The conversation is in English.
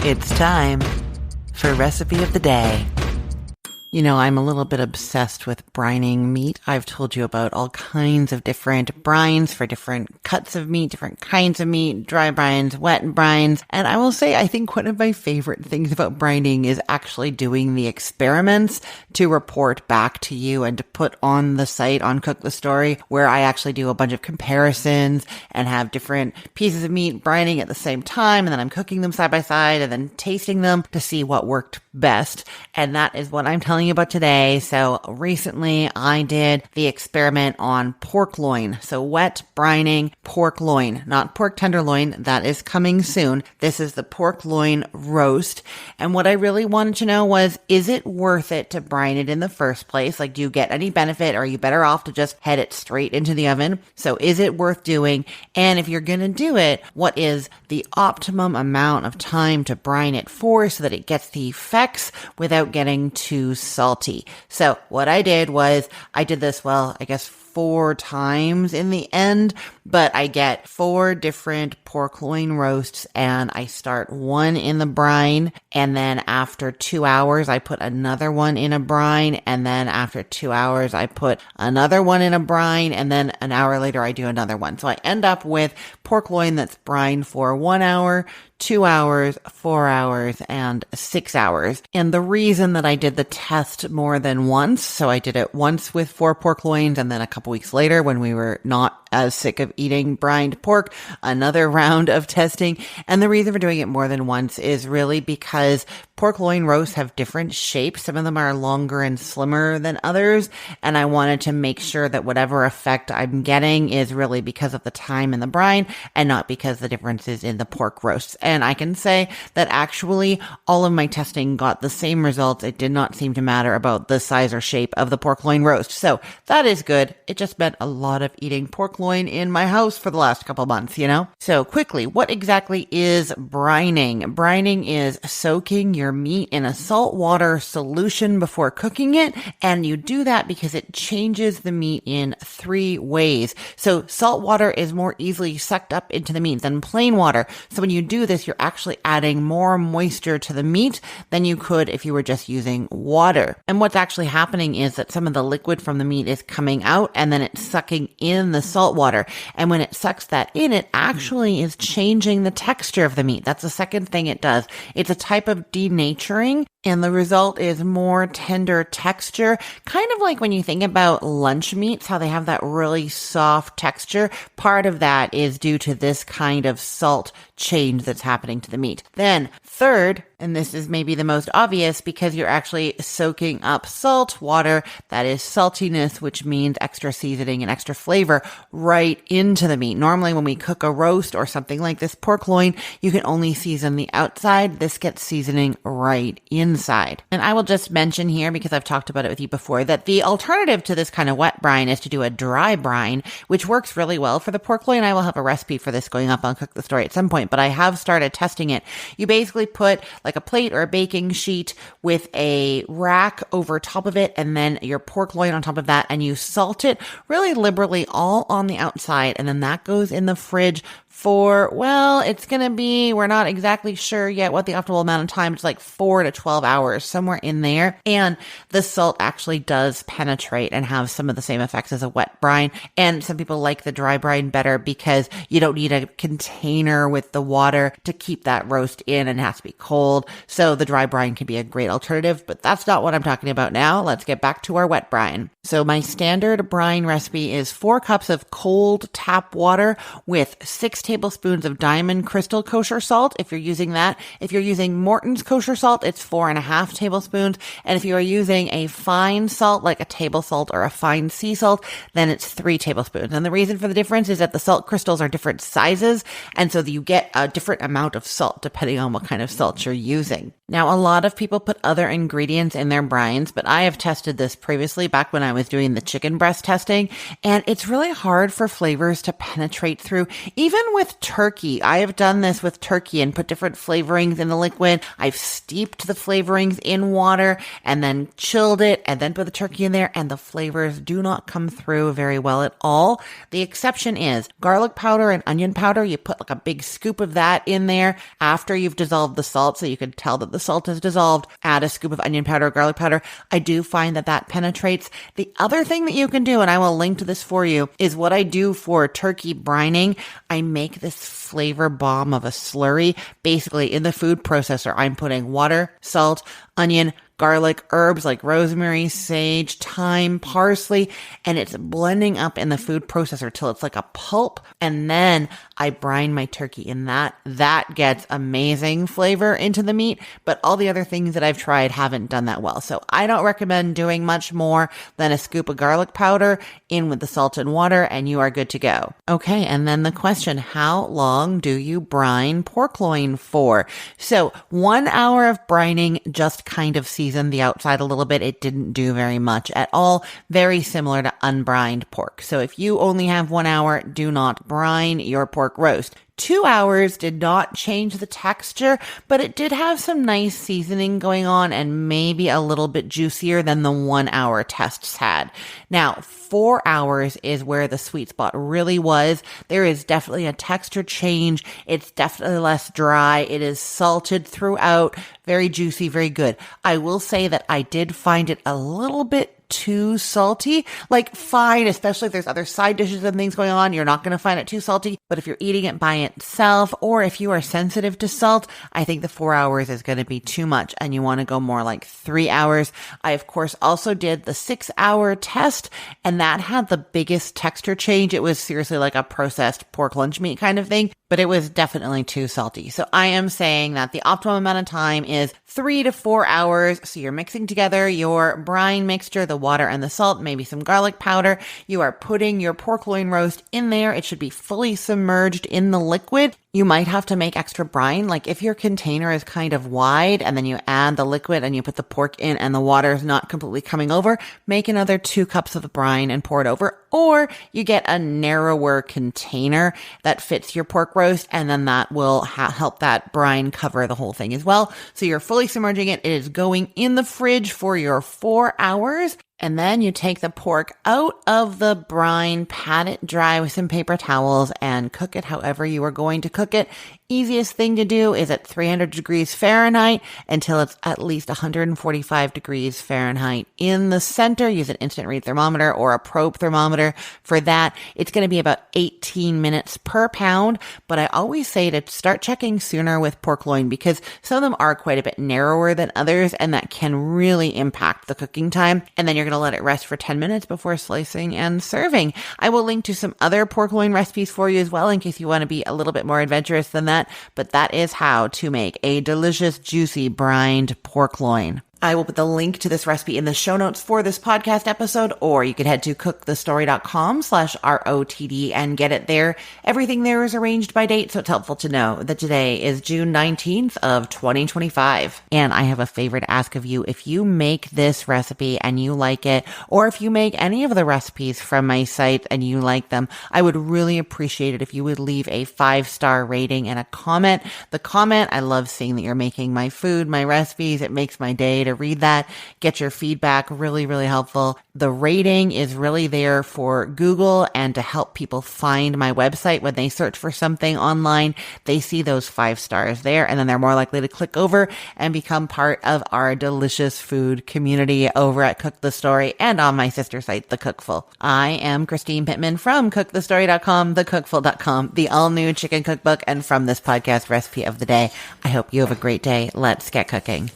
It's time for Recipe of the Day. You know, I'm a little bit obsessed with brining meat. I've told you about all kinds of different brines for different cuts of meat, different kinds of meat, dry brines, wet brines. And I will say, I think one of my favorite things about brining is actually doing the experiments to report back to you and to put on the site on Cook the Story, where I actually do a bunch of comparisons and have different pieces of meat brining at the same time. And then I'm cooking them side by side and then tasting them to see what worked best. And that is what I'm telling you about today. So recently I did the experiment on pork loin. So wet brining pork loin, not pork tenderloin. That is coming soon. This is the pork loin roast. And what I really wanted to know was, is it worth it to brine it in the first place? Like, do you get any benefit, or are you better off to just head it straight into the oven? So is it worth doing? And if you're going to do it, what is the optimum amount of time to brine it for so that it gets the effects without getting too salty? So what I did was I did this, I guess 4 times in the end, but I get 4 different pork loin roasts, and I start one in the brine, and then after 2 hours, I put another one in a brine, and then after 2 hours, I put another one in a brine, and then an hour later, I do another one. So I end up with pork loin that's brined for 1 hour, 2 hours, 4 hours, and 6 hours. And the reason that I did the test more than once, so I did it once with 4 pork loins, and then a couple weeks later when we were not as sick of eating brined pork, another round of testing. And the reason for doing it more than once is really because pork loin roasts have different shapes. Some of them are longer and slimmer than others. And I wanted to make sure that whatever effect I'm getting is really because of the time in the brine and not because the difference is in the pork roasts. And I can say that actually all of my testing got the same results. It did not seem to matter about the size or shape of the pork loin roast. So that is good. It just meant a lot of eating pork loin in my house for the last couple months, you know? So quickly, what exactly is brining? Brining is soaking your meat in a salt water solution before cooking it. And you do that because it changes the meat in 3 ways. So salt water is more easily sucked up into the meat than plain water. So when you do this, you're actually adding more moisture to the meat than you could if you were just using water. And what's actually happening is that some of the liquid from the meat is coming out, and then it's sucking in the salt water. And when it sucks that in, it actually is changing the texture of the meat. That's the second thing it does. It's a type of denaturing, and the result is more tender texture. Kind of like when you think about lunch meats, how they have that really soft texture. Part of that is due to this kind of salt change that's happening to the meat. Then third, and this is maybe the most obvious, because you're actually soaking up salt water, that is saltiness, which means extra seasoning and extra flavor right into the meat. Normally when we cook a roast or something like this pork loin, you can only season the outside. This gets seasoning right inside. And I will just mention here, because I've talked about it with you before, that the alternative to this kind of wet brine is to do a dry brine, which works really well for the pork loin. I will have a recipe for this going up on Cook the Story at some point, but I have started testing it. You basically put like a plate or a baking sheet with a rack over top of it, and then your pork loin on top of that, and you salt it really liberally all on the outside, and then that goes in the fridge for, it's going to be, we're not exactly sure yet what the optimal amount of time. It's like 4 to 12 hours, somewhere in there. And the salt actually does penetrate and have some of the same effects as a wet brine. And some people like the dry brine better because you don't need a container with the water to keep that roast in, and it has to be cold. So the dry brine can be a great alternative, but that's not what I'm talking about now. Let's get back to our wet brine. So my standard brine recipe is 4 cups of cold tap water with 6 tablespoons of Diamond Crystal kosher salt, if you're using that. If you're using Morton's kosher salt, it's 4.5 tablespoons. And if you are using a fine salt, like a table salt or a fine sea salt, then it's 3 tablespoons. And the reason for the difference is that the salt crystals are different sizes, and so you get a different amount of salt depending on what kind of salt you're using. Now, a lot of people put other ingredients in their brines, but I have tested this previously back when I was doing the chicken breast testing, and it's really hard for flavors to penetrate through. Even with turkey. I have done this with turkey and put different flavorings in the liquid. I've steeped the flavorings in water and then chilled it and then put the turkey in there, and the flavors do not come through very well at all. The exception is garlic powder and onion powder. You put like a big scoop of that in there after you've dissolved the salt, so you can tell that the salt is dissolved. Add a scoop of onion powder or garlic powder. I do find that penetrates. The other thing that you can do, and I will link to this for you, is what I do for turkey brining. I make this flavor bomb of a slurry. Basically, in the food processor, I'm putting water, salt, onion, garlic, herbs like rosemary, sage, thyme, parsley, and it's blending up in the food processor till it's like a pulp. And then I brine my turkey in that. That gets amazing flavor into the meat, but all the other things that I've tried haven't done that well. So I don't recommend doing much more than a scoop of garlic powder in with the salt and water, and you are good to go. Okay, and then the question, how long do you brine pork loin for? So 1 hour of brining just kind of seasoned the outside a little bit. It didn't do very much at all. Very similar to unbrined pork. So if you only have 1 hour, do not brine your pork roast. 2 hours did not change the texture, but it did have some nice seasoning going on and maybe a little bit juicier than the 1 hour tests had. Now, 4 hours is where the sweet spot really was. There is definitely a texture change. It's definitely less dry. It is salted throughout. Very juicy, very good. I will say that I did find it a little bit too salty. Like, fine, especially if there's other side dishes and things going on, you're not going to find it too salty. But if you're eating it by itself, or if you are sensitive to salt, I think the 4 hours is going to be too much and you want to go more like 3 hours. I, of course, also did the 6 hour test, and that had the biggest texture change. It was seriously like a processed pork lunch meat kind of thing, but it was definitely too salty. So I am saying that the optimum amount of time is 3 to 4 hours. So you're mixing together your brine mixture, the water and the salt, maybe some garlic powder. You are putting your pork loin roast in there. It should be fully submerged in the liquid. You might have to make extra brine. Like if your container is kind of wide and then you add the liquid and you put the pork in and the water is not completely coming over, make another 2 cups of the brine and pour it over. Or you get a narrower container that fits your pork roast, and then that will help that brine cover the whole thing as well. So you're fully submerging it. It is going in the fridge for your 4 hours. And then you take the pork out of the brine, pat it dry with some paper towels, and cook it however you are going to cook it. Easiest thing to do is at 300 degrees Fahrenheit until it's at least 145 degrees Fahrenheit in the center. Use an instant read thermometer or a probe thermometer for that. It's going to be about 18 minutes per pound, but I always say to start checking sooner with pork loin because some of them are quite a bit narrower than others, and that can really impact the cooking time. And then you're going to let it rest for 10 minutes before slicing and serving. I will link to some other pork loin recipes for you as well in case you want to be a little bit more adventurous than that. But that is how to make a delicious, juicy, brined pork loin. I will put the link to this recipe in the show notes for this podcast episode, or you can head to cookthestory.com/ROTD and get it there. Everything there is arranged by date, so it's helpful to know that today is June 19th of 2025. And I have a favor to ask of you. If you make this recipe and you like it, or if you make any of the recipes from my site and you like them, I would really appreciate it if you would leave a 5-star rating and a comment. The comment, I love seeing that you're making my food, my recipes. It makes my day to read that, get your feedback, really, really helpful. The rating is really there for Google and to help people find my website. When they search for something online, they see those 5 stars there, and then they're more likely to click over and become part of our delicious food community over at Cook the Story and on my sister site, The Cookful. I am Christine Pittman from cookthestory.com, thecookful.com, the all-new chicken cookbook, and from this podcast recipe of the day. I hope you have a great day. Let's get cooking.